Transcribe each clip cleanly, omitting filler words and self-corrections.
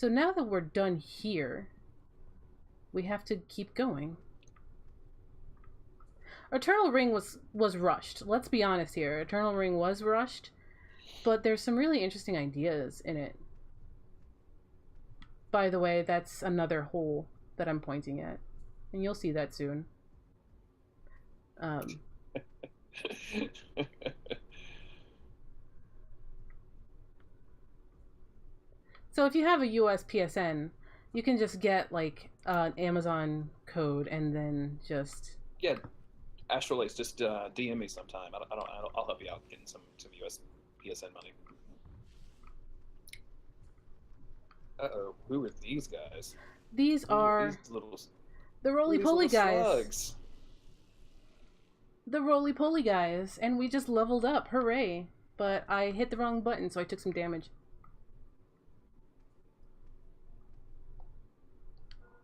So now that we're done here, we have to keep going. Eternal Ring was rushed. Let's be honest here. Eternal Ring was rushed, but there's some really interesting ideas in it. By the way, that's another hole that I'm pointing at, and you'll see that soon. So if you have a US PSN, you can just get like an Amazon code and then just Yeah, Astrolace, just DM me sometime. I'll help you out getting some US PSN money. Uh-oh, who are these guys? these Who are are these little the who are roly these poly little guys. slugs? The roly poly guys, and we just leveled up. Hooray! But I hit the wrong button, so I took some damage.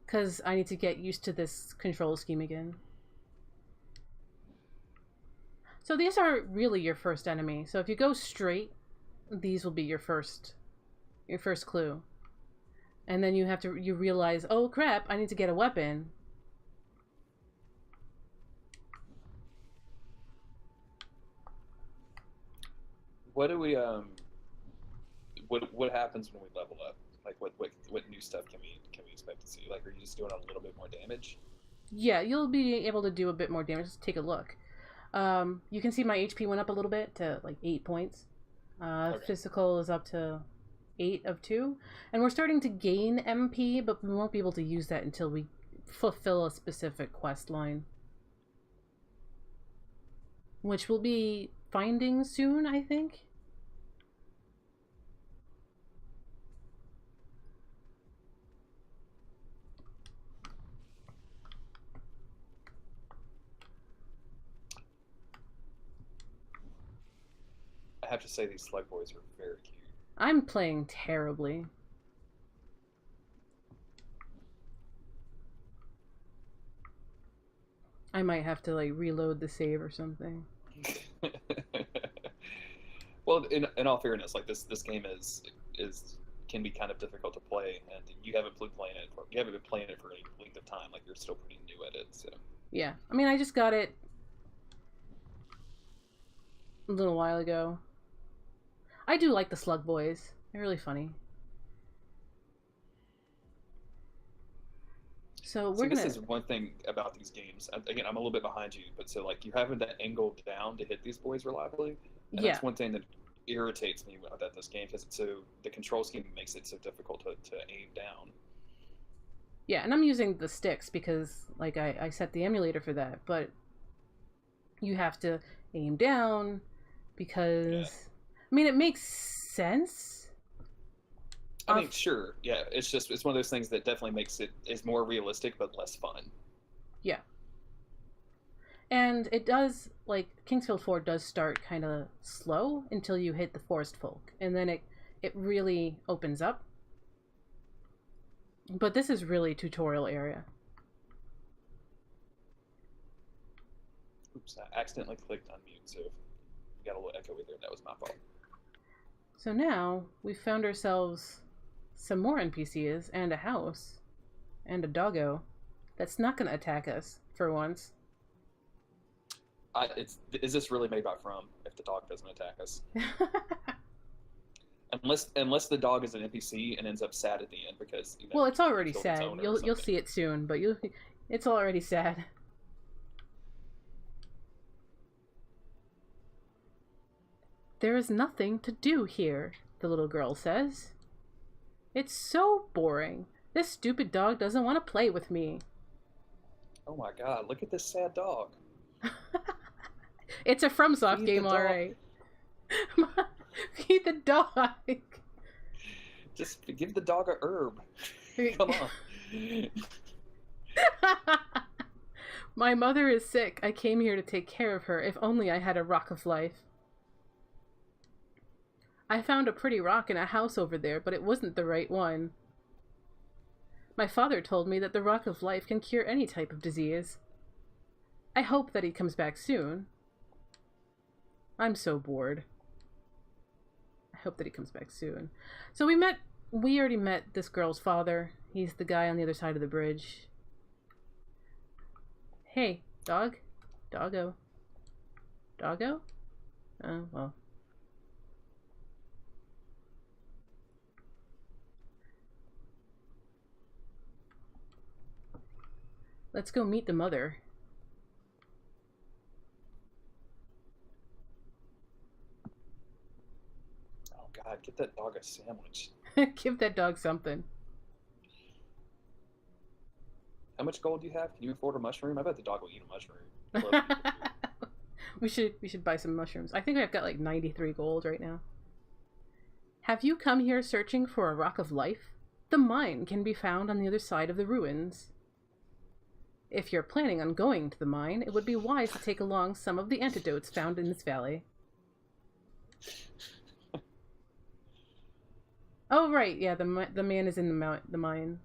Because I need to get used to this control scheme again. So these are really your first enemy. So if you go straight, these will be your first clue. And then you realize, oh crap, I need to get a weapon. What do we what happens when we level up? Like what new stuff can we expect to see? Like, are you just doing a little bit more damage? Yeah, you'll be able to do a bit more damage. Just take a look. You can see my HP went up a little bit to like 8 points. Okay. Physical is up to 8 of 2. And we're starting to gain MP, but we won't be able to use that until we fulfill a specific quest line. Which we'll be finding soon, I think. I have to say these slug boys are very cute. I'm playing terribly. I might have to like reload the save or something. Well, in all fairness, like this game is can be kind of difficult to play, and you haven't been playing it for any length of time. Like, you're still pretty new at it, so. Yeah, I mean, I just got it a little while ago. I do like the slug boys. They're really funny. So See, we're this gonna... is one thing about these games. Again, I'm a little bit behind you, but so like, you're having that angle down to hit these boys reliably, and Yeah. that's one thing that irritates me about this game, because the control scheme makes it so difficult to aim down. Yeah, and I'm using the sticks because like I set the emulator for that, but you have to aim down Yeah. because I mean it makes sense. I mean, sure, yeah. It's one of those things that definitely makes it is more realistic but less fun. Yeah. And it does, like, Kingsfield 4 does start kind of slow until you hit the Forest Folk, and then it really opens up. But this is really tutorial area. Oops, I accidentally clicked on mute, so if you got a little echo there, that was my fault. So now we found ourselves some more NPCs and a house and a doggo that's not going to attack us for once. Is this really made by From if the dog doesn't attack us? Unless the dog is an NPC and ends up sad at the end because, you know, well, it's already killed its sad. owner or You'll something. see it soon, but it's already sad. There is nothing to do here, the little girl says. It's so boring. This stupid dog doesn't want to play with me. Oh my god, look at this sad dog. It's a FromSoft Feed the game, dog. alright. Feed the dog. Just give the dog a herb. Come on. My mother is sick. I came here to take care of her. If only I had a rock of life. I found a pretty rock in a house over there, but it wasn't the right one. My father told me that the rock of life can cure any type of disease. I hope that he comes back soon. I'm so bored. I hope that he comes back soon. So we met We already met this girl's father. He's the guy on the other side of the bridge. Hey, dog? Doggo. Doggo? Oh, well. Let's go meet the mother. Oh God, get that dog a sandwich. Give that dog something. How much gold do you have? Can you afford a mushroom? I bet the dog will eat a mushroom. I love eating mushroom. We should buy some mushrooms. I think I've got like 93 gold right now. Have you come here searching for a rock of life? The mine can be found on the other side of the ruins. If you're planning on going to the mine, it would be wise to take along some of the antidotes found in this valley. Oh, right, yeah, the man is in the mine.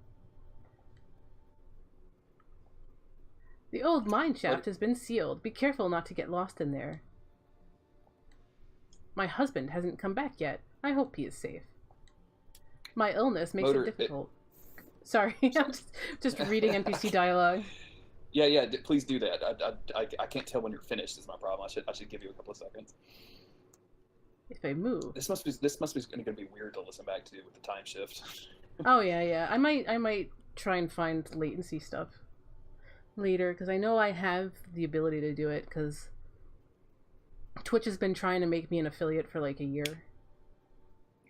The old mine shaft has been sealed. Be careful not to get lost in there. My husband hasn't come back yet. I hope he is safe. My illness makes it difficult. Sorry, I'm just reading NPC dialogue. Yeah, please do that. I can't tell when you're finished is my problem. I should give you a couple of seconds. If I move. This must be going to be weird to listen back to with the time shift. Oh yeah. I might try and find latency stuff later, because I know I have the ability to do it, because Twitch has been trying to make me an affiliate for like a year.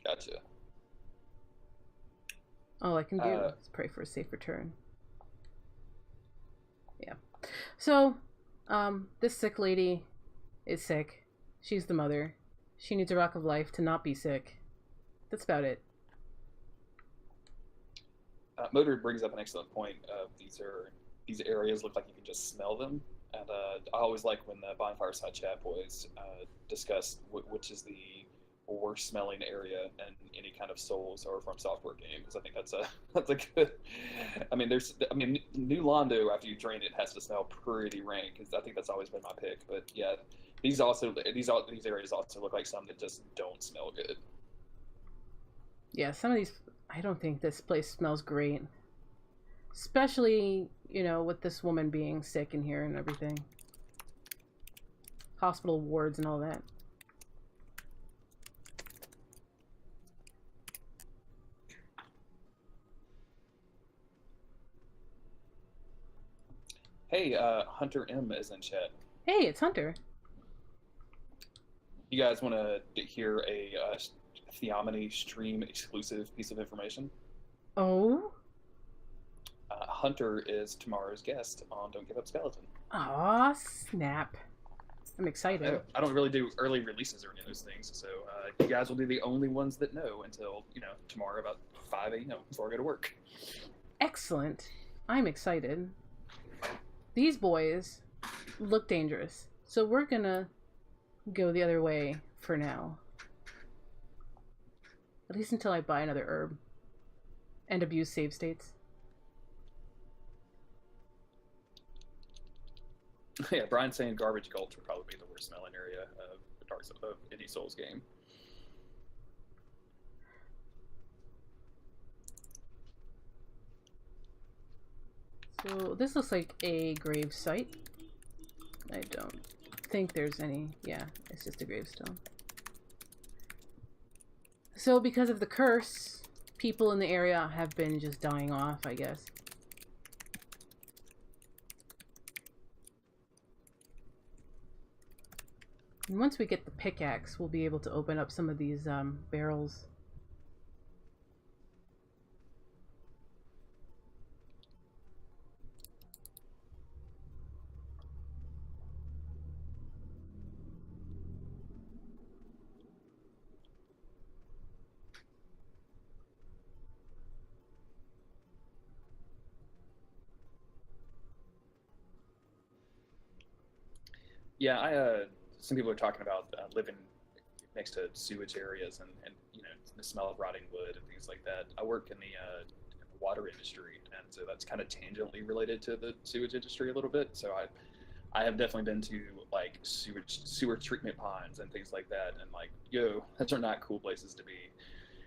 Gotcha. All I can do is pray for a safe return. Yeah. So, this sick lady is sick. She's the mother. She needs a rock of life to not be sick. That's about it. Motor brings up an excellent point. These areas look like you can just smell them, and I always like when the Bonfireside chat boys discuss which is the worst smelling area in any kind of Souls or FromSoftware game, because I think that's a good. I mean, New Londo after you drain it has to smell pretty rank, because I think that's always been my pick. But yeah, these areas also look like some that just don't smell good. Yeah, some of these, I don't think this place smells great. Especially, with this woman being sick in here and everything. Hospital wards and all that. Hey, Hunter M is in chat. Hey, it's Hunter. You guys want to hear a Theomony stream exclusive piece of information? Oh? Hunter is tomorrow's guest on Don't Give Up Skeleton. Aw, snap. I'm excited. I don't really do early releases or any of those things, so you guys will be the only ones that know until, tomorrow about 5 a.m. before I go to work. Excellent. I'm excited. These boys look dangerous, so we're gonna go the other way for now. At least until I buy another herb. And abuse save states. Yeah, Brian's saying Garbage Gulch would probably be the worst smelling area of any Souls game. So this looks like a grave site. I don't think there's any. Yeah, it's just a gravestone. So because of the curse, people in the area have been just dying off, I guess. And once we get the pickaxe, we'll be able to open up some of these barrels. Yeah, some people are talking about living next to sewage areas and the smell of rotting wood and things like that. I work in the water industry, and so that's kind of tangentially related to the sewage industry a little bit. So I have definitely been to like sewer treatment ponds and things like that, and like, those are not cool places to be.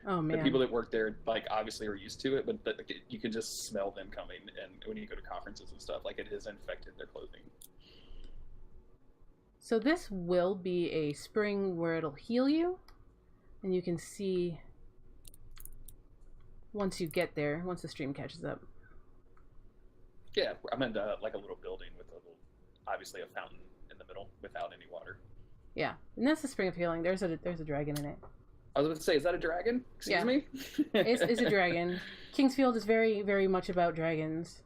Oh The man. people that work there, like, obviously are used to it, but you can just smell them coming. And when you go to conferences and stuff, like, it has infected their clothing. So this will be a spring where it'll heal you, and you can see once you get there, once the stream catches up. Yeah, I'm in like a little building with a little, obviously a fountain in the middle without any water. Yeah, and that's the spring of healing. There's a dragon in it. I was going to say, is that a dragon? Excuse me? It's a dragon. Kingsfield is very, very much about dragons.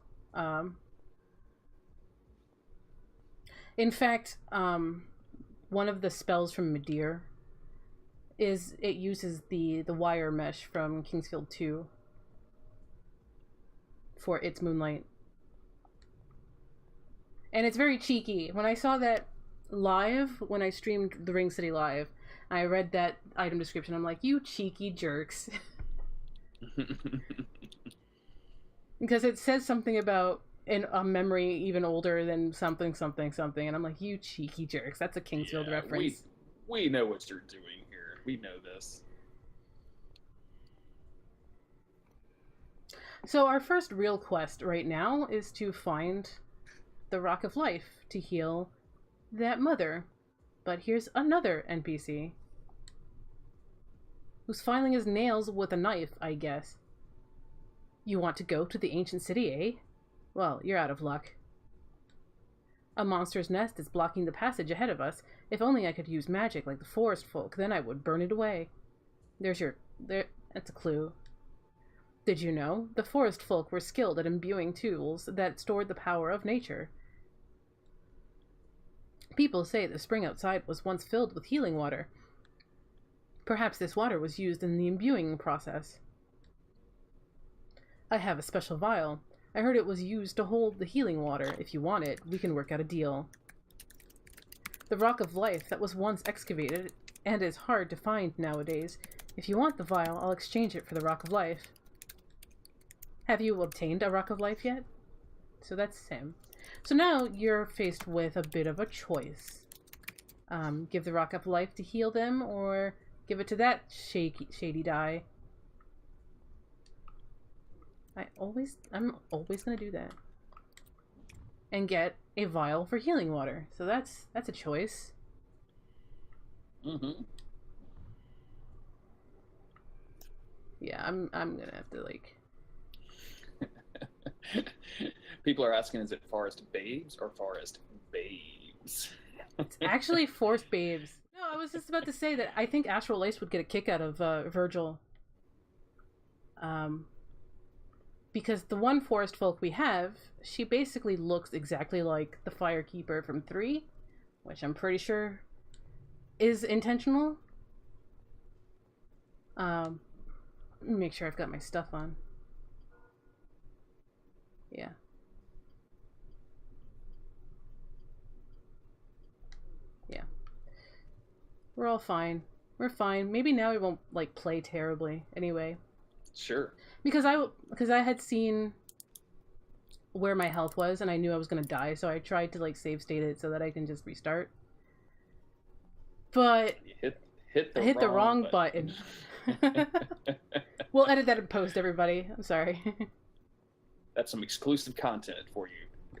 In fact, one of the spells from Medir is it uses the wire mesh from Kingsfield 2 for its moonlight. And it's very cheeky. When I saw that live, when I streamed the Ring City live, I read that item description. I'm like, you cheeky jerks. Because it says something about in a memory even older than something, and I'm like, you cheeky jerks. That's a Kingsfield reference. We know what you're doing here. We know this. So our first real quest right now is to find the Rock of Life to heal that mother. But here's another NPC who's filing his nails with a knife, I guess. You want to go to the ancient city, eh? Well, you're out of luck. A monster's nest is blocking the passage ahead of us. If only I could use magic like the forest folk, then I would burn it away. That's a clue. Did you know? The forest folk were skilled at imbuing tools that stored the power of nature. People say the spring outside was once filled with healing water. Perhaps this water was used in the imbuing process. I have a special vial. I heard it was used to hold the healing water. If you want it, we can work out a deal. The Rock of Life that was once excavated and is hard to find nowadays. If you want the vial, I'll exchange it for the Rock of Life. Have you obtained a Rock of Life yet? So that's him. So now you're faced with a bit of a choice. Give the Rock of Life to heal them, or give it to that shady die. I'm always gonna do that. And get a vial for healing water. So that's a choice. Mm-hmm. Yeah, I'm gonna have to like. People are asking, is it Forest Babes or Forest Babes? It's actually Forest Babes. No, I was just about to say that I think Astral Lace would get a kick out of Virgil. Because the one forest folk we have, she basically looks exactly like the Firekeeper from 3, which I'm pretty sure is intentional. Let me make sure I've got my stuff on. Yeah. Yeah. We're all fine. We're fine. Maybe now we won't like play terribly anyway. Sure. Because I had seen where my health was and I knew I was gonna die, so I tried to like save state it so that I can just restart. But you hit the wrong button. We'll edit that in post, everybody. I'm sorry. That's some exclusive content for you.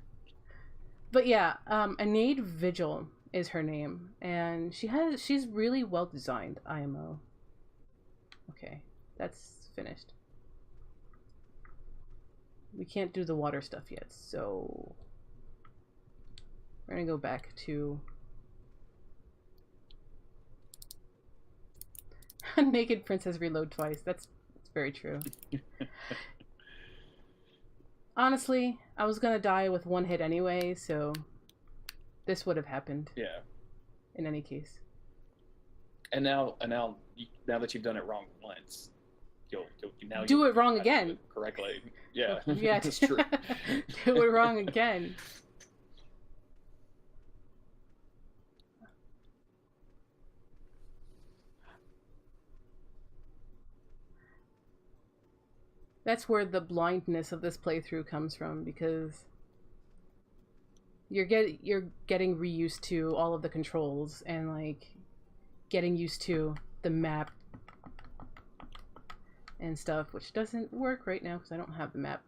But yeah, Anade Vigil is her name, and she's really well designed IMO. Okay, that's finished. We can't do the water stuff yet, so we're gonna go back to Naked Princess reload twice. That's very true. Honestly, I was gonna die with one hit anyway, so this would have happened. Yeah. In any case. And now that you've done it wrong once, you'll do it wrong again. Correctly. Yeah. Yeah, it's true. Do it wrong again. That's where the blindness of this playthrough comes from, because you're getting reused to all of the controls and like getting used to the map. and stuff, which doesn't work right now because I don't have the map.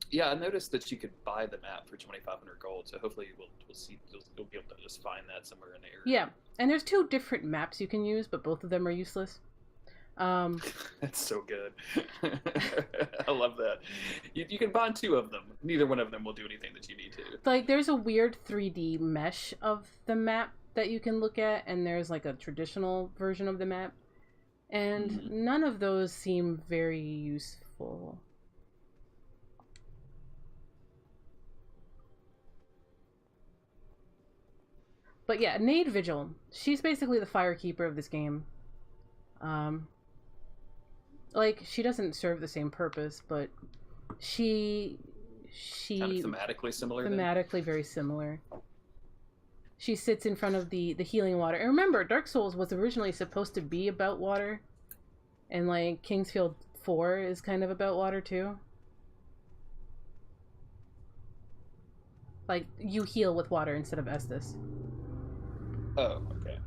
Yeah, I noticed that you could buy the map for 2,500 gold, so hopefully we'll see you'll be able to just find that somewhere in the area. Yeah, and there's 2 different maps you can use, but both of them are useless. That's so good. I love that. You can bind 2 of them. Neither one of them will do anything that you need to. Like, there's a weird 3D mesh of the map that you can look at, and there's like a traditional version of the map, and none of those seem very useful. But yeah, Nade Vigil. She's basically the firekeeper of this game. Like, she doesn't serve the same purpose, but she kind of thematically similar. Thematically very similar. She sits in front of the healing water. And remember, Dark Souls was originally supposed to be about water, and like Kingsfield 4 is kind of about water too. Like, you heal with water instead of Estus. Oh, okay.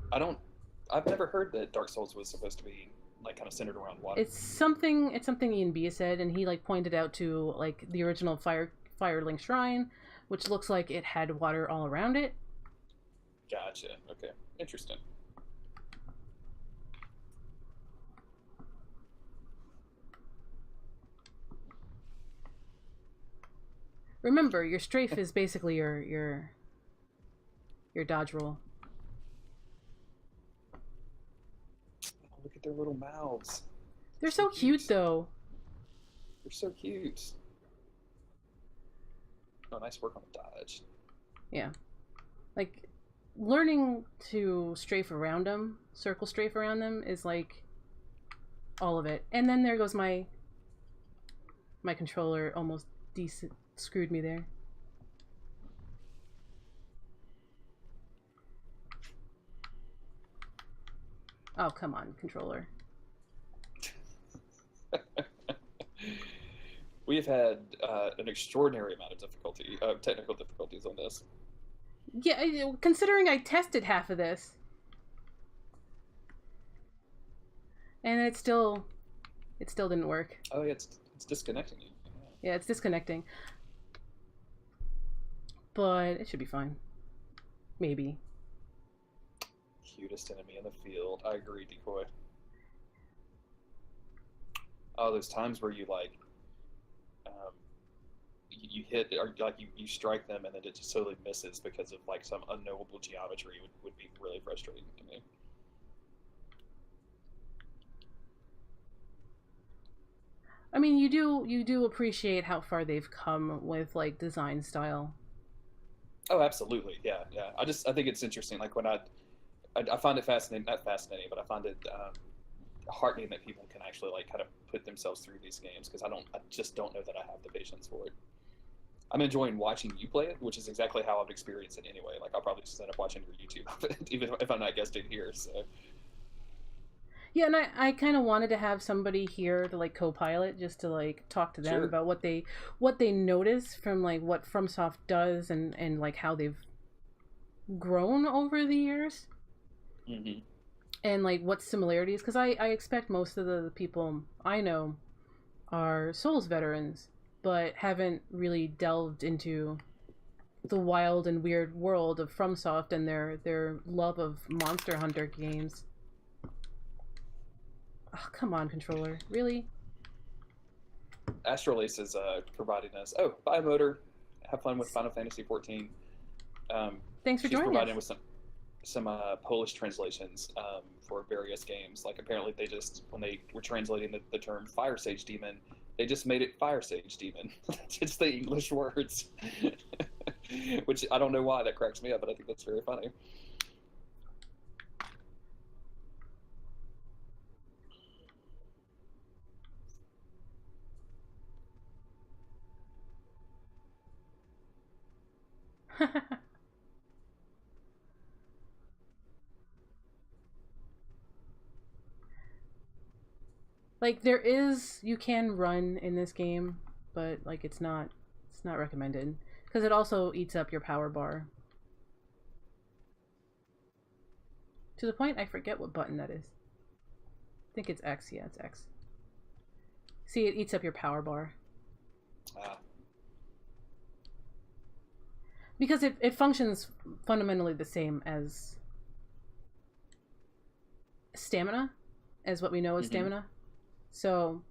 I've never heard that Dark Souls was supposed to be like kind of centered around water. It's something Ian B said, and he like pointed out to like the original Firelink Shrine, which looks like it had water all around it. Gotcha. Okay. Interesting. Remember, your strafe is basically your dodge roll. Look at their little mouths. They're so cute, though. They're so cute. Oh, nice work on the dodge. Yeah. Like, learning to strafe around them, circle strafe around them, is like all of it. And then there goes my controller almost screwed me there. Oh, come on, controller. We have had an extraordinary amount of difficulty, technical difficulties on this. Yeah, considering I tested half of this. And it still didn't work. Oh, yeah, it's disconnecting you. Yeah, it's disconnecting. But it should be fine. Maybe. Cutest enemy in the field. I agree, Decoy. Oh, those times where you like, you hit or like you strike them and then it just totally misses because of like some unknowable geometry would be really frustrating to me. I mean, you do appreciate how far they've come with like design style. Oh, absolutely, yeah. I think it's interesting. Like when I find it fascinating, not fascinating, but I find it heartening that people can actually like kind of put themselves through these games because I just don't know that I have the patience for it. I'm enjoying watching you play it, which is exactly how I've experienced it anyway. Like I'll probably just end up watching your YouTube of it, even if I'm not guesting here. So. Yeah, and I kind of wanted to have somebody here to like co-pilot, just to like talk to them about what they notice from like what FromSoft does and like how they've grown over the years. Mm-hmm. And like what similarities, because I expect most of the people I know are Souls veterans, but haven't really delved into the wild and weird world of FromSoft and their love of Monster Hunter games. Oh, come on, controller. Really? Astrolace is providing us. Oh, bye, Motor. Have fun with Final Fantasy 14. Thanks for joining us. She's providing with some Polish translations for various games. Like apparently they just, when they were translating the term Fire Sage Demon, they just made it Fire Sage Demon. It's the English words. Which I don't know why that cracks me up, but I think that's very funny. Like you can run in this game, but like it's not recommended because it also eats up your power bar. To the point I forget what button that is. I think it's X. Yeah, it's X. See, it eats up your power bar. Ah. Because it functions fundamentally the same as stamina, as what we know as stamina. So,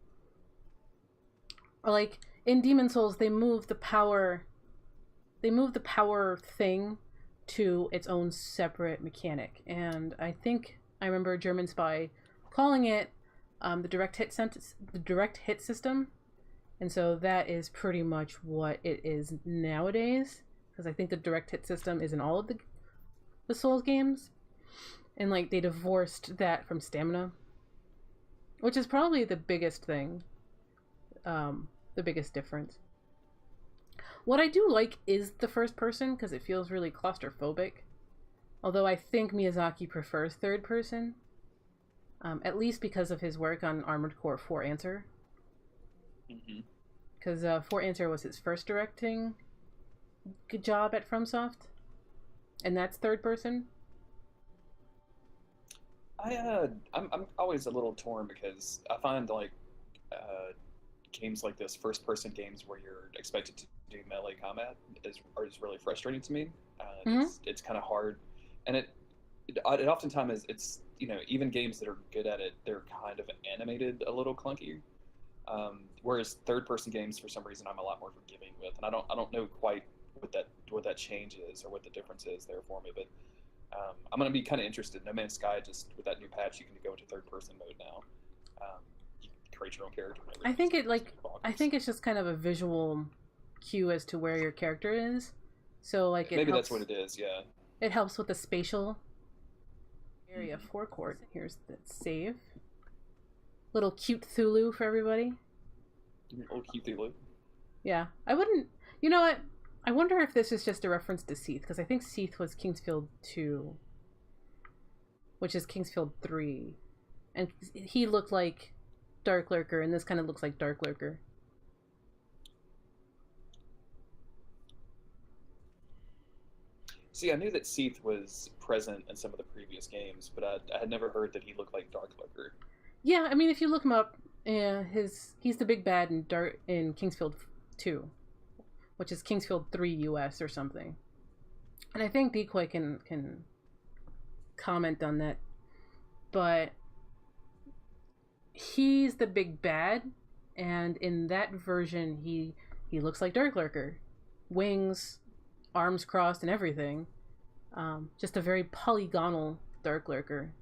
like, in Demon Souls, they move the power thing to its own separate mechanic. And I think I remember German Spy calling it the direct hit system. And so that is pretty much what it is nowadays. Because I think the direct hit system is in all of the Souls games. And like they divorced that from stamina. Which is probably the biggest thing. The biggest difference. What I do like is the first person because it feels really claustrophobic. Although I think Miyazaki prefers third person. At least because of his work on Armored Core 4 Answer. Because 4 Answer was his first directing good job at FromSoft. And that's third person. I'm always a little torn because I find like games like this, first person games where you're expected to do melee combat is really frustrating to me. It's kind of hard, and it oftentimes it's even games that are good at it, they're kind of animated a little clunky. Whereas third person games, for some reason, I'm a lot more forgiving with, and I don't know quite what that change is or what the difference is there for me, but I'm going to be kind of interested. No Man's Sky, just with that new patch, you can go into third person mode now. You can create your own character. I think it's just kind of a visual cue as to where your character is. So like maybe that's what it is. Yeah. It helps with the spatial area forecourt. Here's the save. Little cute Thulu for everybody. Little cute Thulu. Yeah, I wouldn't. You know what? I wonder if this is just a reference to Seath, because I think Seath was Kingsfield 2, which is Kingsfield 3, and he looked like Dark Lurker, and this kind of looks like Dark Lurker. See, I knew that Seath was present in some of the previous games, but I had never heard that he looked like Dark Lurker. Yeah, I mean, if you look him up, he's the big bad in Kingsfield 2. Which is Kingsfield 3 US or something. And I think Decoy can comment on that. But he's the big bad, and in that version he looks like Dark Lurker. Wings, arms crossed and everything. Just a very polygonal Dark Lurker.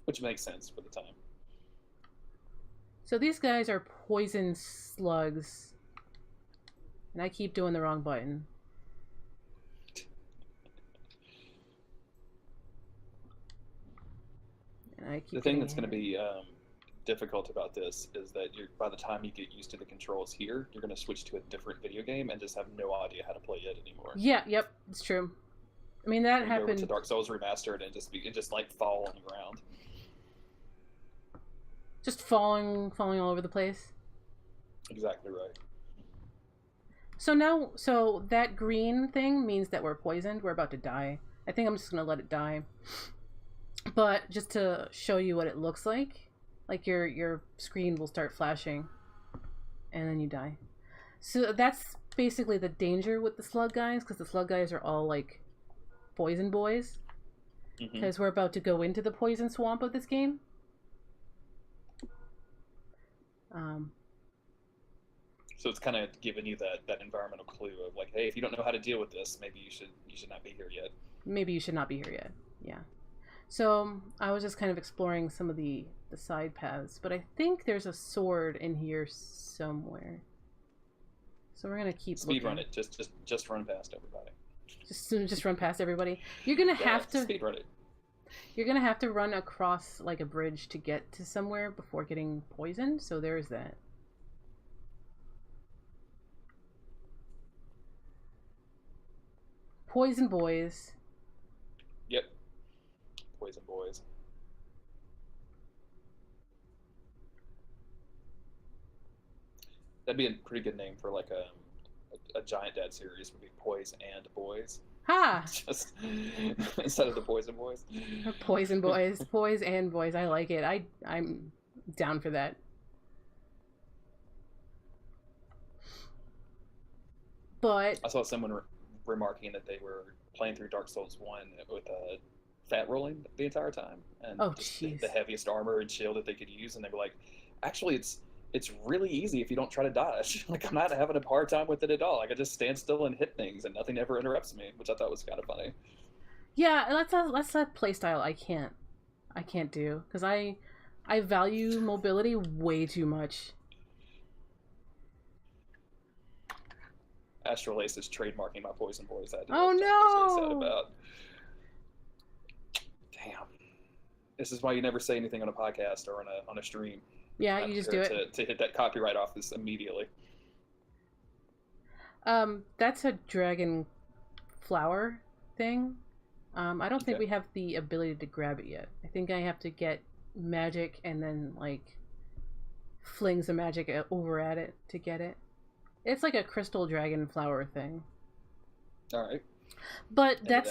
Which makes sense for the time. So these guys are poison slugs. And I keep doing the wrong button. And I keep the thing that's going to be difficult about this is that by the time you get used to the controls here, you're going to switch to a different video game and just have no idea how to play it anymore. Yeah, yep, it's true. I mean, that happened. Go to Dark Souls Remastered and just like fall on the ground. Just falling all over the place. Exactly right. So that green thing means that we're poisoned. We're about to die. I think I'm just going to let it die. But just to show you what it looks like your screen will start flashing and then you die. So that's basically the danger with the slug guys, because the slug guys are all like poison boys. Because we're about to go into the poison swamp of this game. So it's kind of giving you that environmental clue of like, hey, if you don't know how to deal with this, maybe you should not be here yet. Maybe you should not be here yet. Yeah. So I was just kind of exploring some of the side paths, but I think there's a sword in here somewhere. So we're gonna keep speed run it. Just run past everybody. Just run past everybody. You're gonna have to speed run it. You're gonna have to run across like a bridge to get to somewhere before getting poisoned. So there's that. Poison boys. Yep. Poison boys. That'd be a pretty good name for like a Giant Dad series. Would be Poise and Boys. Ha! Just instead of the Poison Boys. Poison boys, poise and boys. I like it. I'm down for that. But I saw someone remarking that they were playing through Dark Souls 1 with fat rolling the entire time and oh just jeez. the heaviest armor and shield that they could use, and they were like, actually, it's really easy if you don't try to dodge. Like, I'm not having a hard time with it at all. Like, I just stand still and hit things, and nothing ever interrupts me, which I thought was kind of funny. Yeah, that's a play style I can't do because I value mobility way too much. Astral Ace is trademarking my poison voice. Oh I was very sad no! about. Damn. This is why you never say anything on a podcast or on a stream. Yeah, you just do it. To hit that copyright office immediately. That's a dragon flower thing. I don't think Okay. we have the ability to grab it yet. I think I have to get magic and then like fling some magic over at it to get it. It's like a crystal dragon flower thing. All right. But Into that.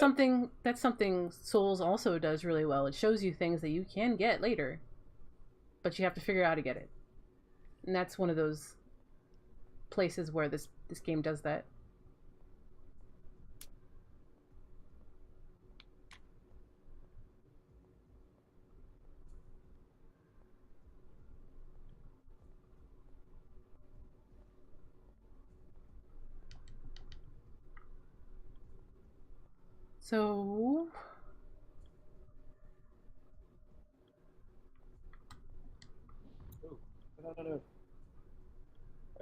that's something Souls also does really well. It shows you things that you can get later, but you have to figure out how to get it. And that's one of those places where this game does that. So, Ooh. No.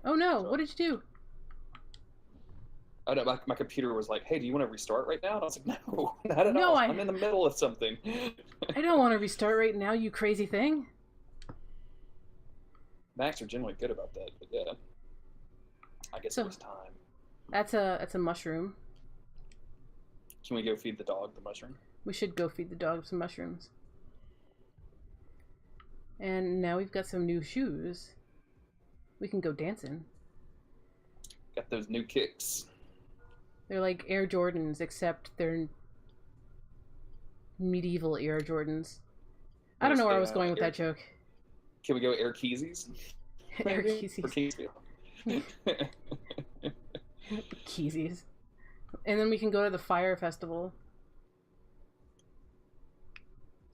oh no, Sorry. what did you do? Oh no, my computer was like, "Hey, do you want to restart right now?" And I was like, "No, not at No, all. I'm in the middle of something." I don't want to restart right now, you crazy thing. Macs are generally good about that, but yeah, I guess So, it was time. that's a mushroom. Can we go feed the dog the mushroom? We should go feed the dog some mushrooms. And now we've got some new shoes. We can go dancing. Got those new kicks. They're like Air Jordans, except they're medieval Air Jordans. I don't know where I was going with that joke. Can we go Air Keezies? Air For Keezies. Keezies. Keezies. And then we can go to the Fire Festival.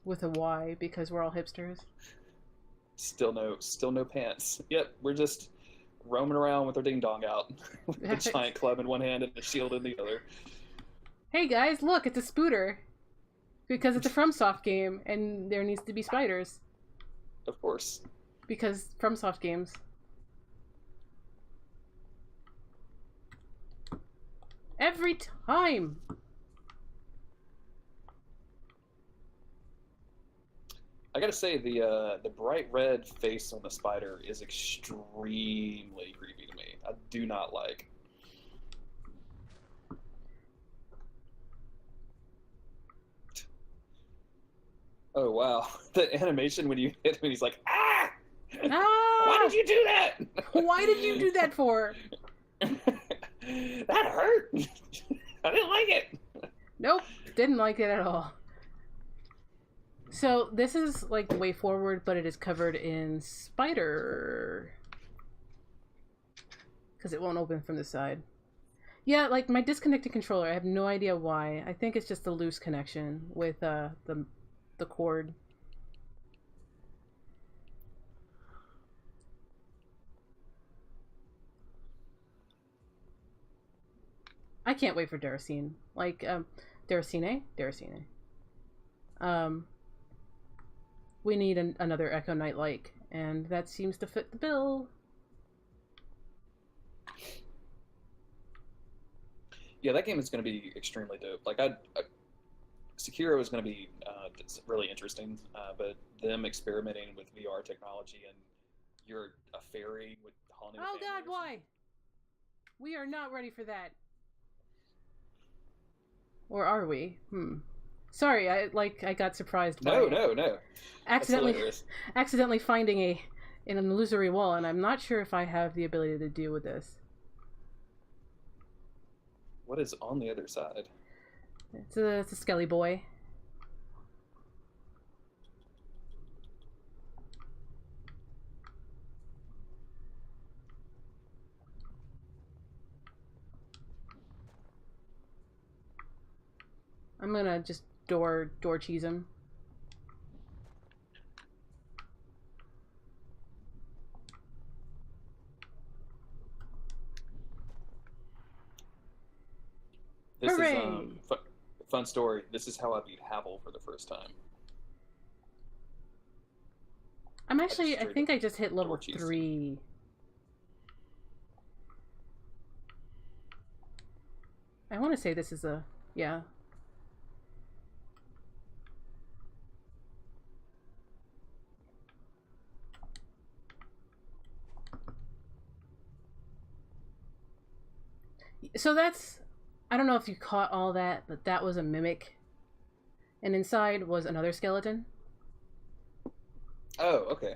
With a Y, because we're all hipsters. Still no pants. Yep, we're just roaming around with our ding dong out, with a giant club in one hand and a shield in the other. Hey guys, look, it's a spooter. Because it's a FromSoft game, and there needs to be spiders. Of course. Because FromSoft games. Every time! I gotta say, the bright red face on the spider is extremely creepy to me. I do not like. Oh wow, the animation when you hit him, he's like, ah! Ah! Why did you do that? Why did you do that for? That hurt. I didn't like it. Nope, didn't like it at all. So this is like the way forward, but it is covered in spider. Because it won't open from the side. Yeah, like my disconnected controller, I have no idea why. I think it's just a loose connection with the cord. I can't wait for Deracine. Like, Deracine? Deracine. We need another Echo Knight-like, and that seems to fit the bill. Yeah, that game is going to be extremely dope. Like, Sekiro is going to be really interesting, but them experimenting with VR technology and you're a fairy with haunting. Oh God, why? We are not ready for that. Or are we? Sorry, I got surprised by No. accidentally finding an illusory wall, and I'm not sure if I have the ability to deal with this. What is on the other side? It's a skelly boy. I'm gonna just door cheese him. This Hooray! is fun story. This is how I beat Havel for the first time. I think I just hit level 3. I want to say this is a, yeah. So that's, I don't know if you caught all that, but that was a mimic. And inside was another skeleton. Oh, okay.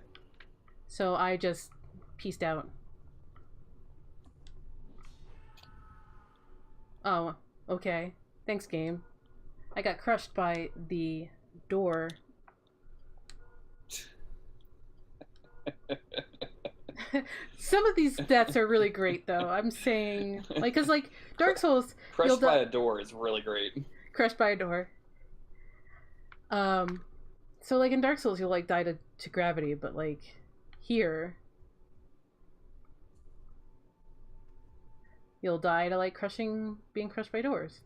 So I just pieced out. Oh, okay. Thanks, game. I got crushed by the door. Some of these deaths are really great, though. I'm saying, like, because, like, Dark Souls... Crushed by a door is really great. Crushed by a door. So, like, in Dark Souls, you'll, like, die to gravity, but, like, here... You'll die to, like, being crushed by doors.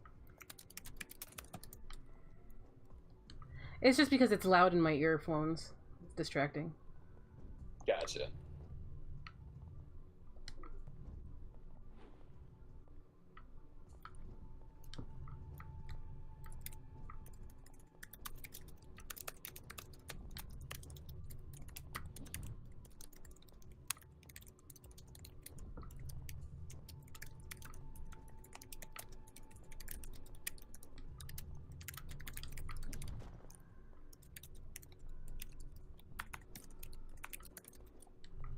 It's just because it's loud in my earphones. It's distracting. Gotcha.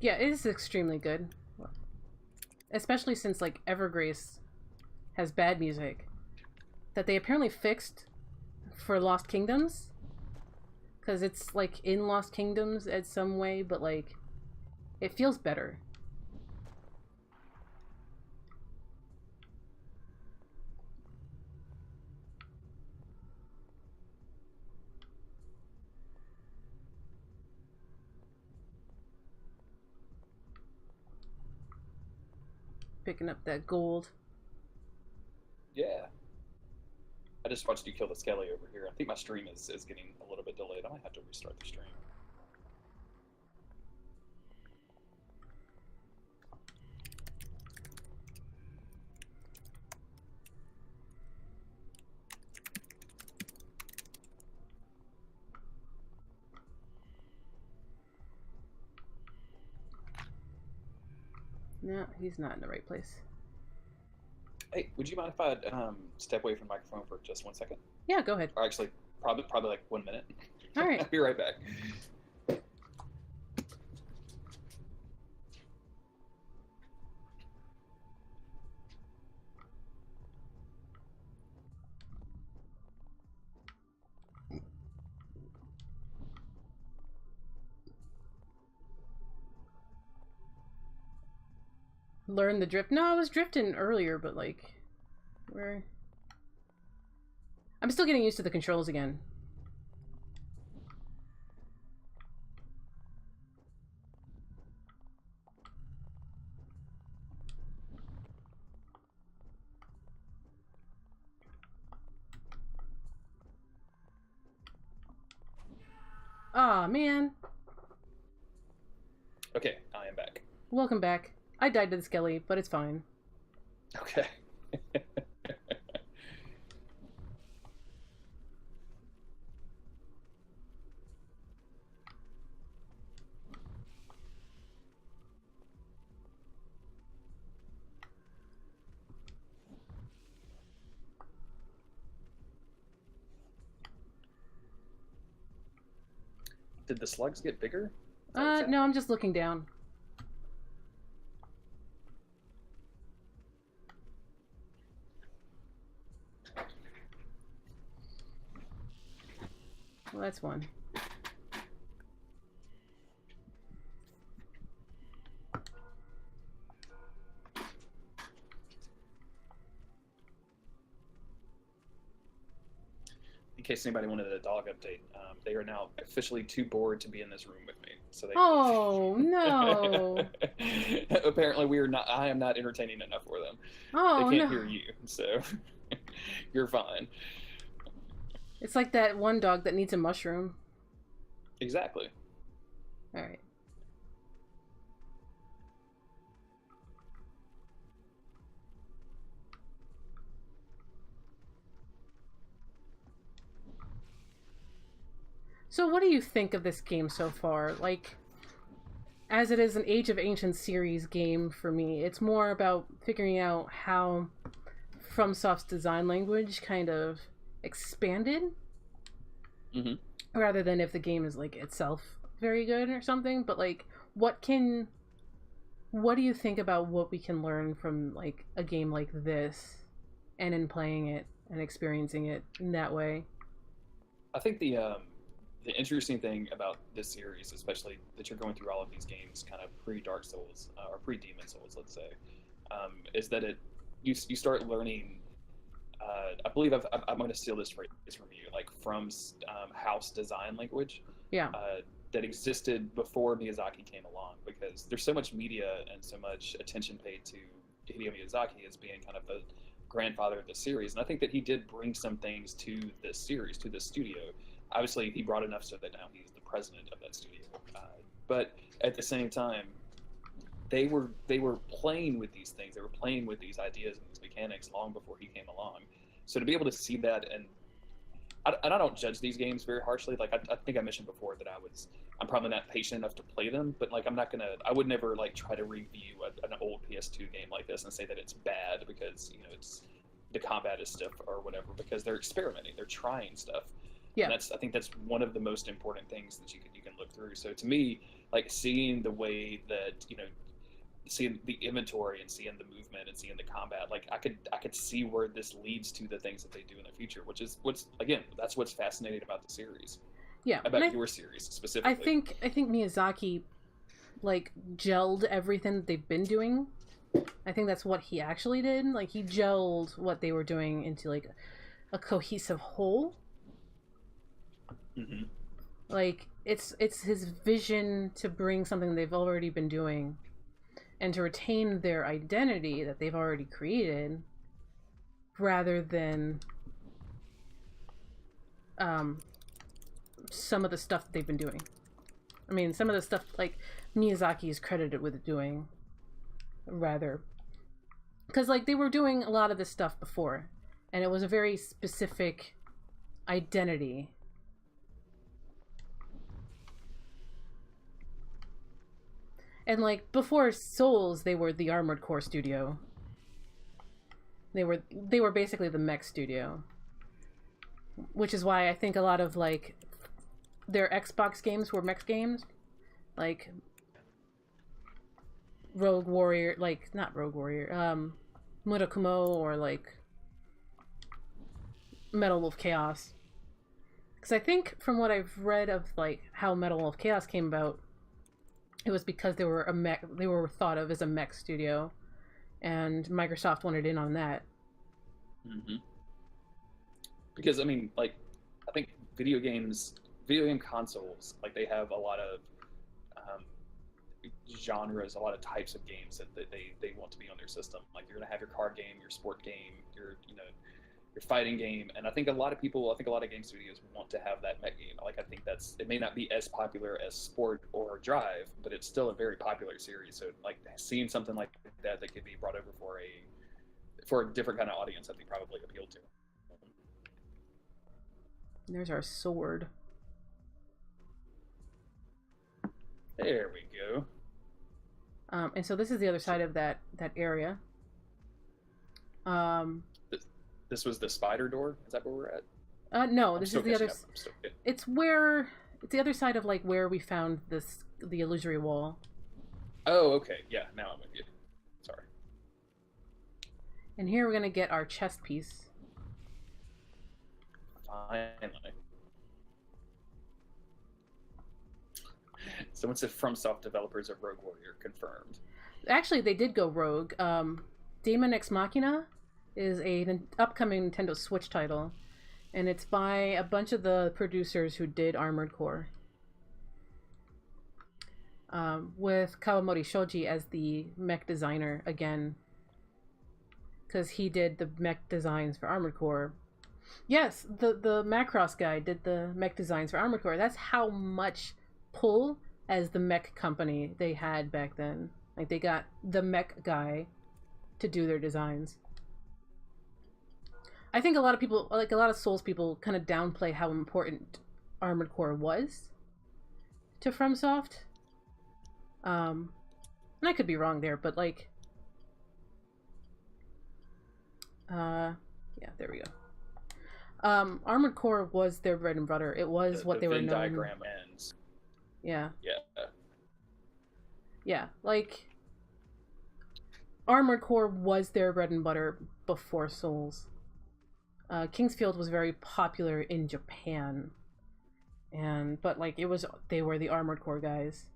Yeah, it is extremely good. Especially since, like, Evergrace has bad music. That they apparently fixed for Lost Kingdoms. Because it's, like, in Lost Kingdoms in some way, but, like, it feels better. Picking up that gold. Yeah. I just watched you kill the skelly over here. I think my stream is getting a little bit delayed. I might have to restart the stream. No, he's not in the right place. Hey, would you mind if I step away from the microphone for just 1 second? Yeah, go ahead. Or actually, probably like 1 minute. All right. I'll be right back. Learn the drift. No, I was drifting earlier, but, like, where... I'm still getting used to the controls again. Aw, man. Okay, I am back. Welcome back. I died to the skelly, but it's fine. Okay. Did the slugs get bigger? No, I'm just looking down. Well, that's one. in case anybody wanted a dog update, they are now officially too bored to be in this room with me. So they. Oh no! Apparently, we are not. I am not entertaining enough for them. They Oh can't no! hear you, so you're fine. It's like that one dog that needs a mushroom. Exactly. All right. So what do you think of this game so far? Like, as it is an Age of Ancient series game for me, it's more about figuring out how FromSoft's design language kind of expanded, Mm-hmm. rather than if the game is like itself very good or something. But like, what do you think about what we can learn from like a game like this, and in playing it and experiencing it in that way? I think the interesting thing about this series, especially that you're going through all of these games, kind of pre Dark Souls or pre Demon Souls, let's say, is that you start learning. I believe I'm going to steal this phrase from you, like from house design language. Yeah. That existed before Miyazaki came along, because there's so much media and so much attention paid to Hideo Miyazaki as being kind of the grandfather of the series, and I think that he did bring some things to this series, to this studio. Obviously, he brought enough so that now he's the president of that studio. But at the same time, they were playing with these things. They were playing with these ideas and these mechanics long before he came along. So to be able to see that, and I don't judge these games very harshly. Like I think I mentioned before that I'm probably not patient enough to play them. But like I would never like try to review an old PS2 game like this and say that it's bad because it's the combat is stiff or whatever. Because they're experimenting, they're trying stuff. Yeah. And I think that's one of the most important things that you can look through. So to me, like seeing the way that seeing the inventory and seeing the movement and seeing the combat, like I could see where this leads to the things that they do in the future, which is that's what's fascinating about the series. Yeah. About your series specifically. I think Miyazaki like gelled everything that they've been doing. I think that's what he actually did. Like he gelled what they were doing into like a cohesive whole. Mm-hmm. Like it's his vision to bring something they've already been doing and to retain their identity that they've already created, rather than some of the stuff that they've been doing. I mean, some of the stuff like Miyazaki is credited with doing, rather, because like they were doing a lot of this stuff before, and it was a very specific identity. And like before Souls, they were the Armored Core studio. They were basically the mech studio. Which is why I think a lot of like their Xbox games were mech games. Like Rogue Warrior, like not Rogue Warrior, Murakumo, or like Metal Wolf Chaos. Because I think from what I've read of like how Metal Wolf Chaos came about, it was because they were thought of as a mech studio, and Microsoft wanted in on that. Mm-hmm. Because I mean, like, I think video game consoles, like they have a lot of genres, a lot of types of games that they want to be on their system. Like you're gonna have your card game, your sport game, your fighting game, and I think a lot of game studios want to have that mech game. Like I think it may not be as popular as Sport or Drive, but it's still a very popular series. So like seeing something like that could be brought over for a different kind of audience, I think probably appealed to. There's our sword. There we go. And so this is the other side of that area. This was the spider door. Is that where we're at? No, this is the other. It's the other side of like where we found the illusory wall. Oh, okay. Yeah, now I'm with you. Sorry. And here we're gonna get our chest piece. Finally. Someone said FromSoft developers of Rogue Warrior confirmed. Actually, they did go rogue. Daemon Ex Machina is an upcoming Nintendo Switch title, And it's by a bunch of the producers who did Armored Core. With Kawamori Shoji as the mech designer again. Because he did the mech designs for Armored Core. Yes, the Macross guy did the mech designs for Armored Core. That's how much pull as the mech company they had back then. Like, they got the mech guy to do their designs. I think a lot of people, like a lot of Souls people, kind of downplay how important Armored Core was to FromSoft. And I could be wrong there, but like, yeah, there we go. Armored Core was their bread and butter. It was what they were known. The Venn diagram ends. Yeah. Yeah. Yeah, like Armored Core was their bread and butter before Souls. Kingsfield was very popular in Japan, but like they were the Armored Core guys.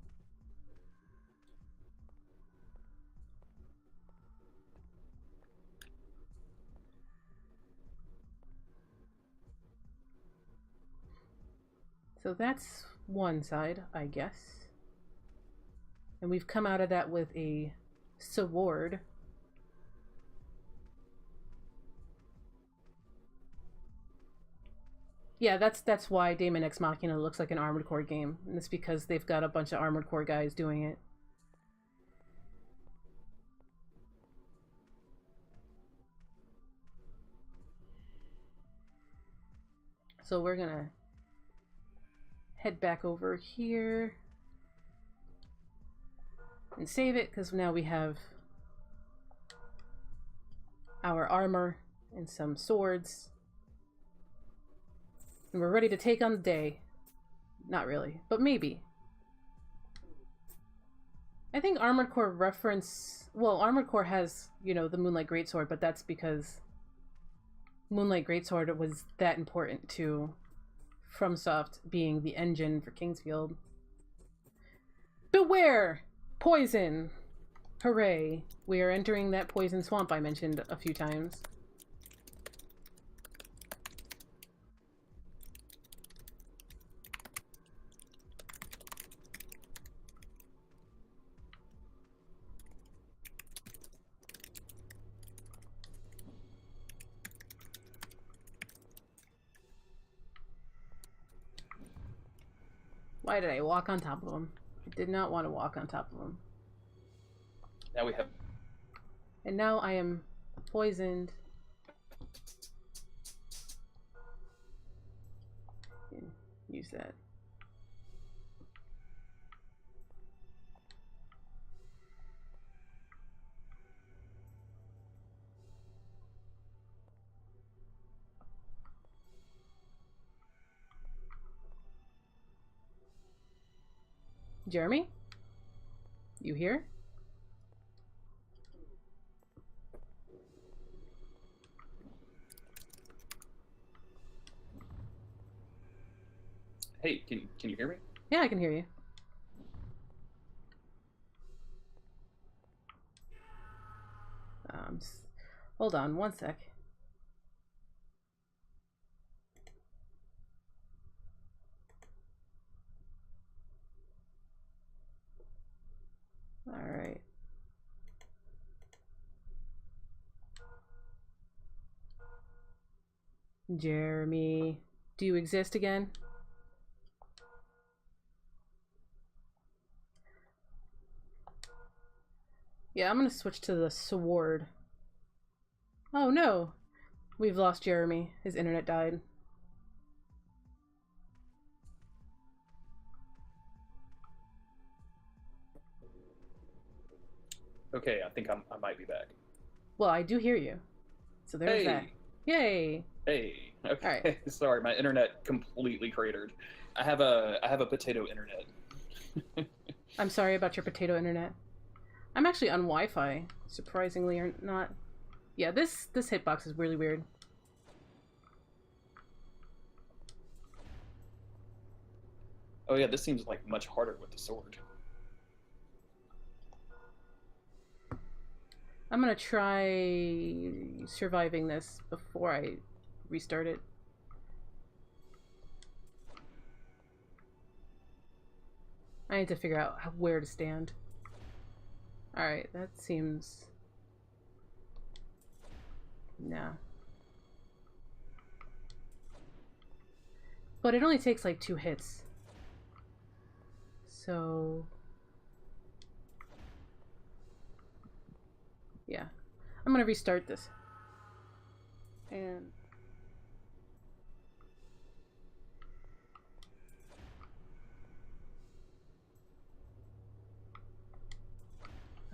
So that's one side, I guess. And we've come out of that with a sword. Yeah, that's why Daemon X Machina looks like an Armored Core game. And it's because they've got a bunch of Armored Core guys doing it. So we're gonna head back over here and save it, because now we have our armor and some swords. And we're ready to take on the day. Not really, but maybe. I think Armored Core reference... Well, Armored Core has, you know, the Moonlight Greatsword, but that's because Moonlight Greatsword was that important to FromSoft being the engine for Kingsfield. Beware! Poison! Hooray. We are entering that poison swamp I mentioned a few times. Why did I walk on top of him? I did not want to walk on top of him. Now we have... And now I am poisoned. Use that. Jeremy? You here? Hey, can you hear me? Yeah, I can hear you. Hold on one sec. All right. Jeremy, do you exist again? Yeah, I'm gonna switch to the sword. Oh no! We've lost Jeremy. His internet died. Okay, I think I might be back. Well, I do hear you. So there's that. Yay! Hey. Okay. All right. Sorry, my internet completely cratered. I have a potato internet. I'm sorry about your potato internet. I'm actually on Wi-Fi, surprisingly or not. Yeah, this hitbox is really weird. Oh yeah, this seems like much harder with the sword. I'm gonna try surviving this before I restart it. I need to figure out where to stand. Alright, that seems... No. But it only takes like 2 hits. So... yeah. I'm gonna restart this. And...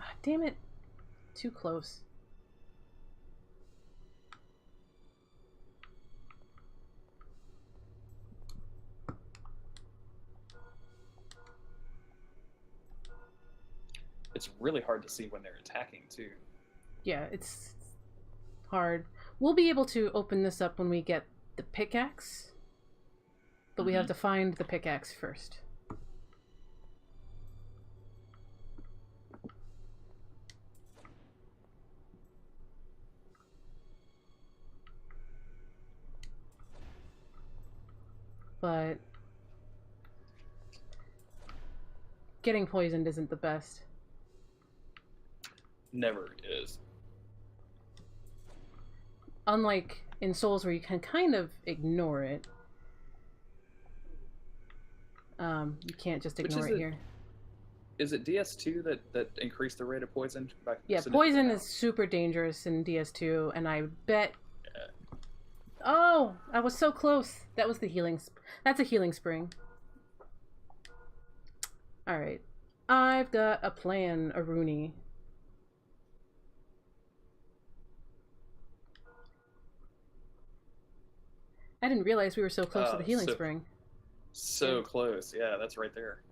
ah, damn it. Too close. It's really hard to see when they're attacking, too. Yeah, it's hard. We'll be able to open this up when we get the pickaxe. But we have to find the pickaxe first. But getting poisoned isn't the best. Never is. Unlike in Souls where you can kind of ignore it. You can't just ignore it here. Is it DS2 that increased the rate of poison? Yeah, poison is super dangerous in DS2, and I bet... yeah. Oh! I was so close! That was the healing... that's a healing spring. Alright. I've got a plan, Aruni. I didn't realize we were so close to the healing spring. So close. Yeah, that's right there.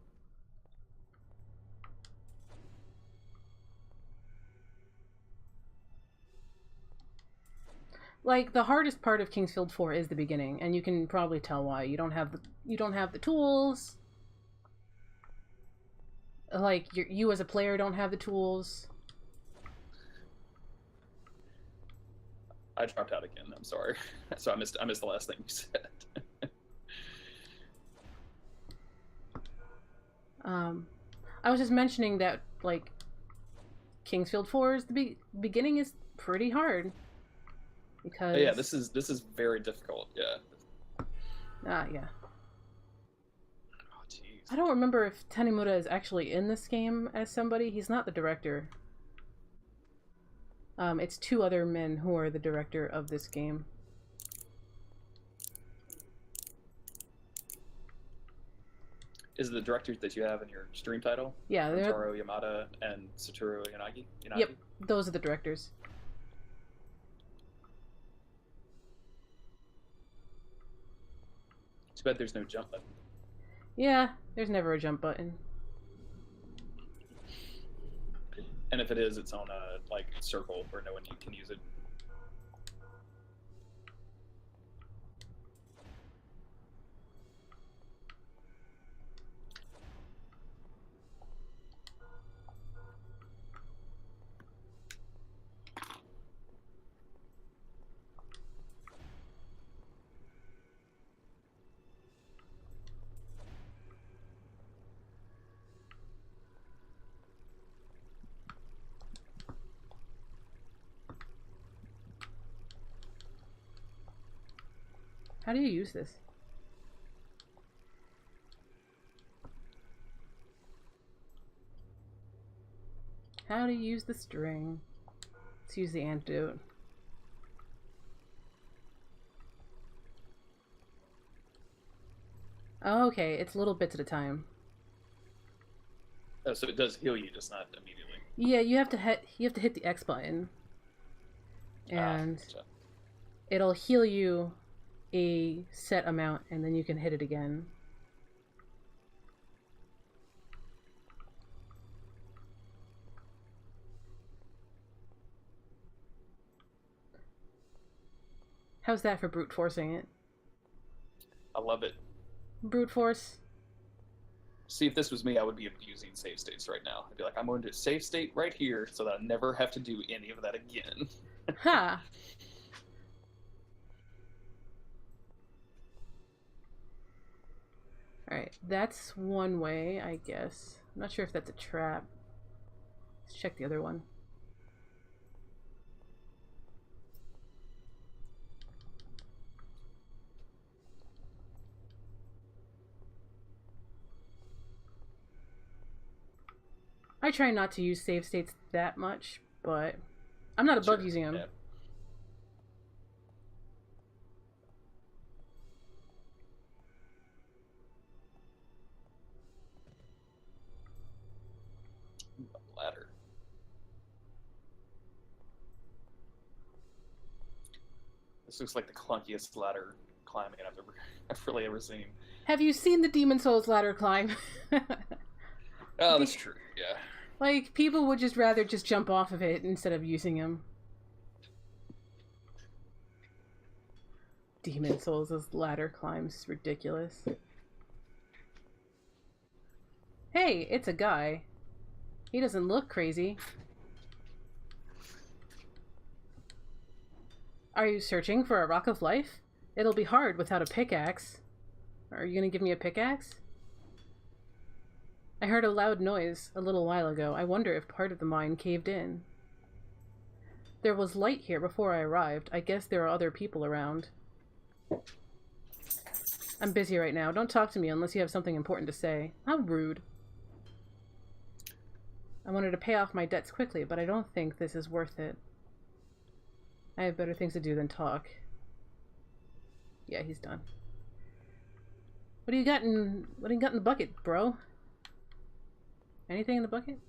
Like, the hardest part of Kingsfield 4 is the beginning, and you can probably tell why. You don't have the tools. Like, you as a player don't have the tools. I dropped out again. I'm sorry. So I missed the last thing you said. I was just mentioning that, like, Kingsfield 4's beginning is pretty hard. Because... yeah, this is very difficult, yeah. Yeah. Oh, jeez. I don't remember if Tanimura is actually in this game as somebody. He's not the director. It's 2 other men who are the director of this game. Is it the directors that you have in your stream title? Yeah, they're... Taro Yamada and Satoru Yanagi? Yep, those are the directors. Too bad there's no jump button. Yeah, there's never a jump button. And if it is, it's on a like circle where no one can use it. How do you use this? How to use the string. Let's use the antidote. Oh, okay, it's little bits at a time. Oh, so it does heal you, just not immediately. Yeah, you have to hit the X button, and gotcha. It'll heal you a set amount, and then you can hit it again. How's that for brute forcing it? I love it. Brute force. See, if this was me, I would be abusing save states right now. I'd be like, I'm going to save state right here so that I never have to do any of that again. Ha! Alright, that's one way, I guess. I'm not sure if that's a trap. Let's check the other one. I try not to use save states that much, but I'm not above using them. Yeah. Ladder. This looks like the clunkiest ladder climbing I've really ever seen. Have you seen the Demon Souls ladder climb? Oh, that's true. Yeah. Like, people would just rather just jump off of it instead of using them. Demon Souls' ladder climbs ridiculous. Hey, it's a guy. He doesn't look crazy. Are you searching for a rock of life? It'll be hard without a pickaxe. Are you gonna give me a pickaxe? I heard a loud noise a little while ago. I wonder if part of the mine caved in. There was light here before I arrived. I guess there are other people around. I'm busy right now. Don't talk to me unless you have something important to say. How rude. I wanted to pay off my debts quickly, but I don't think this is worth it. I have better things to do than talk. Yeah, he's done. What do you got in the bucket, bro? Anything in the bucket?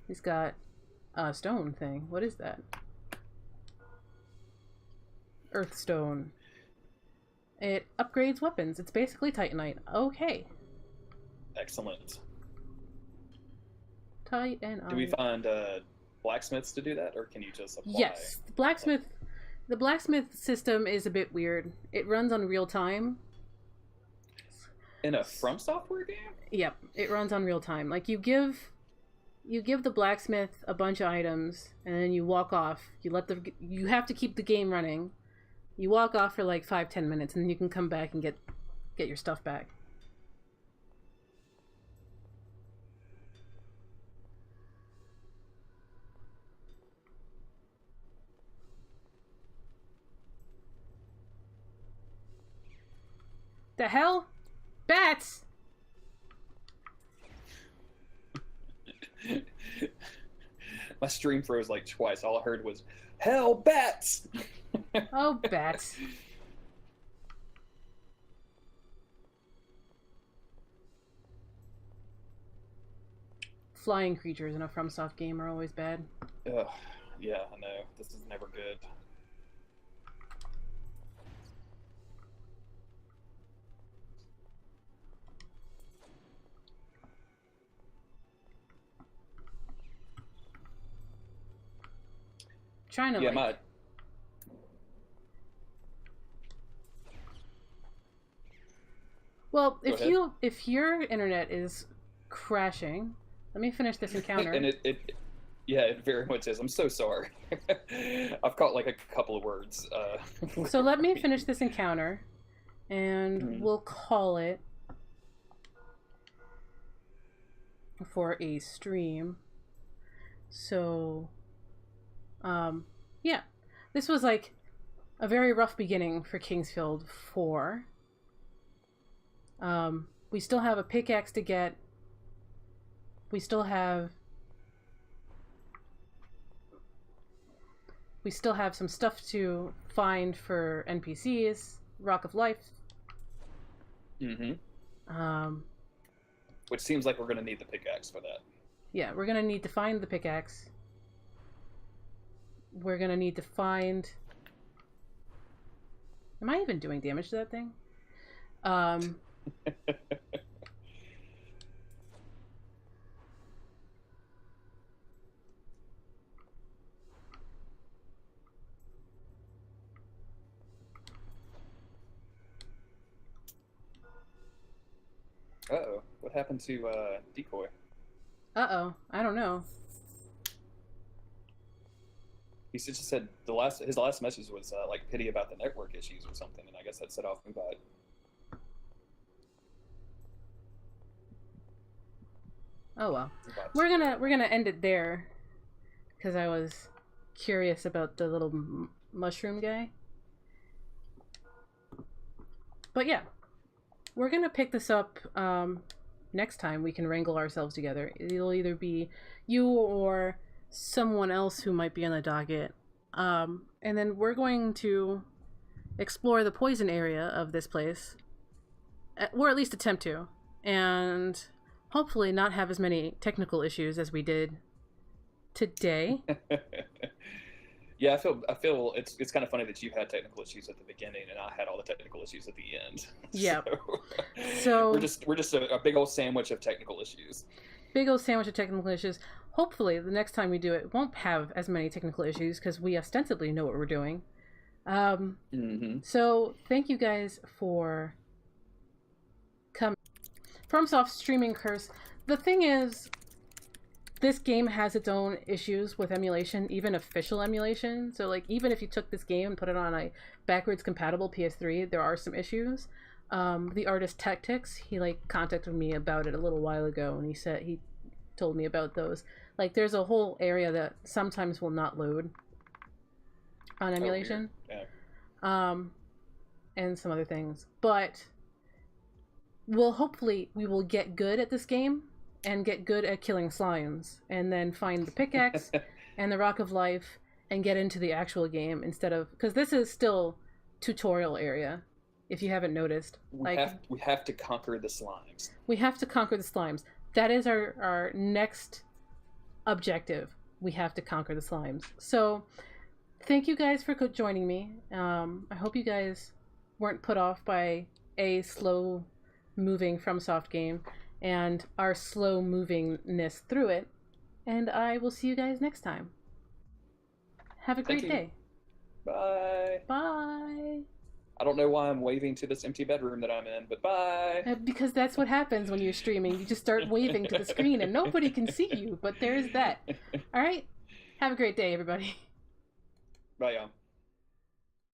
He's got a stone thing. What is that? Earthstone. It upgrades weapons. It's basically Titanite. Okay. Excellent. Titanite. Do we find blacksmiths to do that, or can you just apply? Yes. The blacksmith system is a bit weird. It runs on real time. In a FromSoftware game? Yep, it runs on real time. Like, you give the blacksmith a bunch of items, and then you walk off. You have to keep the game running. You walk off for like 5-10 minutes, and then you can come back and get your stuff back. The hell? Bats! My stream froze like twice. All I heard was, "Hell, bats!" Oh, bats. Flying creatures in a FromSoft game are always bad. Ugh, yeah, I know. This is never good. Trying to Well, if your internet is crashing, let me finish this encounter. And it very much is. I'm so sorry. I've caught like a couple of words. So let me finish this encounter, and we'll call it for a stream. So, yeah, this was like a very rough beginning for Kingsfield 4. We still have a pickaxe to get. We still have some stuff to find for NPCs. Rock of Life. Which seems like we're going to need the pickaxe for that. Yeah, we're going to need to find the pickaxe. We're going to need to find... Am I even doing damage to that thing? Uh-oh. What happened to Decoy? Uh-oh. I don't know. He just said his last message was like pity about the network issues or something, and I guess that set off me. But Oh well, we're gonna end it there because I was curious about the little mushroom guy. But yeah, we're gonna pick this up next time. We can wrangle ourselves together. It'll either be you or someone else who might be on the docket, and then we're going to explore the poison area of this place, or at least attempt to, and hopefully not have as many technical issues as we did today. Yeah, I feel it's kind of funny that you had technical issues at the beginning and I had all the technical issues at the end. Yeah. So we're just a big old sandwich of technical issues. Big old sandwich of technical issues. Hopefully, the next time we do it won't have as many technical issues because we ostensibly know what we're doing. So thank you guys for coming. FromSoft streaming curse. The thing is, this game has its own issues with emulation, even official emulation. So like, even if you took this game and put it on a backwards compatible PS3, there are some issues. The artist Tactics, he like contacted me about it a little while ago, and he told me about those. Like, there's a whole area that sometimes will not load on emulation. And some other things. But we will get good at this game and get good at killing slimes, and then find the pickaxe and the rock of life and get into the actual game instead of, because this is still tutorial area, if you haven't noticed. We have to conquer the slimes. We have to conquer the slimes. That is our next objective. We have to conquer the slimes. So thank you guys for joining me. I hope you guys weren't put off by a slow moving FromSoft game and our slow movingness through it. And I will see you guys next time. Have a great day. Bye. Bye. I don't know why I'm waving to this empty bedroom that I'm in, but bye. Because that's what happens when you're streaming. You just start waving to the screen and nobody can see you, but there's that. All right. Have a great day, everybody. Bye, y'all.